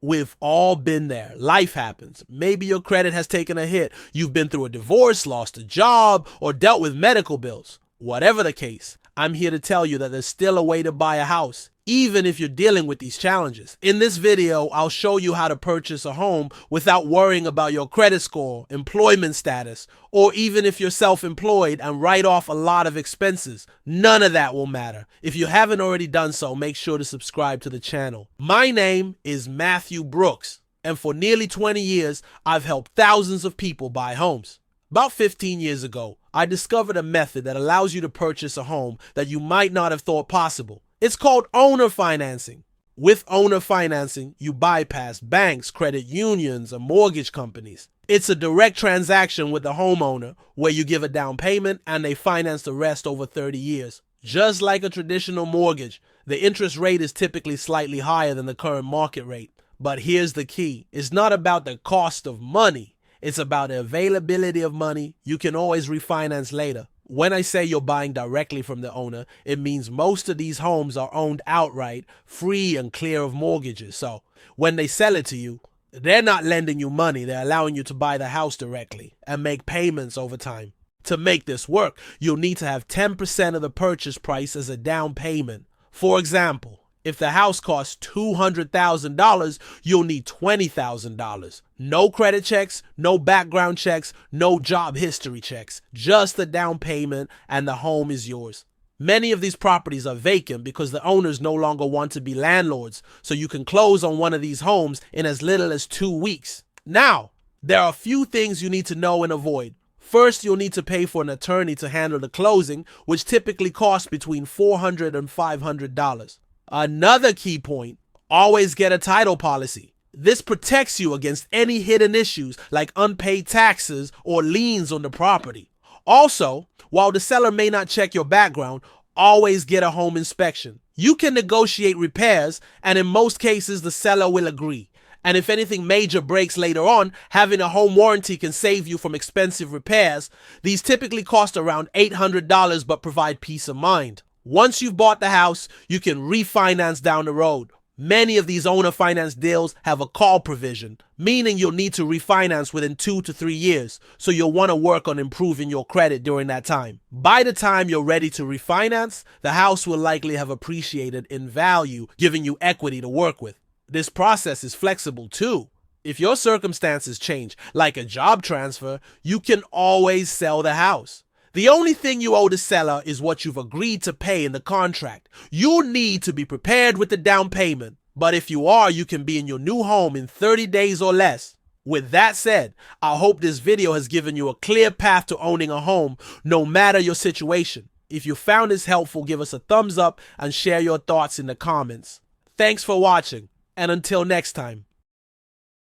We've all been there. Life happens. Maybe your credit has taken a hit. You've been through a divorce, lost a job, or dealt with medical bills. Whatever the case, I'm here to tell you that there's still a way to buy a house, even if you're dealing with these challenges. In this video, I'll show you how to purchase a home without worrying about your credit score, employment status, or even if you're self-employed and write off a lot of expenses. None of that will matter. If you haven't already done so, make sure to subscribe to the channel. My name is Matthew Brooks, and for nearly 20 years, I've helped thousands of people buy homes. About 15 years ago, I discovered a method that allows you to purchase a home that you might not have thought possible. It's called owner financing. With owner financing, you bypass banks, credit unions, and mortgage companies. It's a direct transaction with the homeowner where you give a down payment and they finance the rest over 30 years. Just like a traditional mortgage, the interest rate is typically slightly higher than the current market rate. But here's the key. It's not about the cost of money. It's about the availability of money. You can always refinance later. When I say you're buying directly from the owner, it means most of these homes are owned outright, free and clear of mortgages. So when they sell it to you, they're not lending you money. They're allowing you to buy the house directly and make payments over time. To make this work, you'll need to have 10% of the purchase price as a down payment. For example, if the house costs $200,000, you'll need $20,000. No credit checks, no background checks, no job history checks. Just the down payment and the home is yours. Many of these properties are vacant because the owners no longer want to be landlords, so you can close on one of these homes in as little as 2 weeks. Now, there are a few things you need to know and avoid. First, you'll need to pay for an attorney to handle the closing, which typically costs between $400 and $500. Another key point, always get a title policy. This protects you against any hidden issues like unpaid taxes or liens on the property. Also, while the seller may not check your background, always get a home inspection. You can negotiate repairs, and in most cases, the seller will agree. And if anything major breaks later on, having a home warranty can save you from expensive repairs. These typically cost around $800 but provide peace of mind. Once you've bought the house, you can refinance down the road. Many of these owner finance deals have a call provision, meaning you'll need to refinance within 2 to 3 years, so you'll want to work on improving your credit during that time. By the time you're ready to refinance, the house will likely have appreciated in value, giving you equity to work with. This process is flexible too. If your circumstances change, like a job transfer, you can always sell the house. The only thing you owe the seller is what you've agreed to pay in the contract. You'll need to be prepared with the down payment, but if you are, you can be in your new home in 30 days or less. With that said, I hope this video has given you a clear path to owning a home, no matter your situation. If you found this helpful, give us a thumbs up and share your thoughts in the comments. Thanks for watching, and until next time.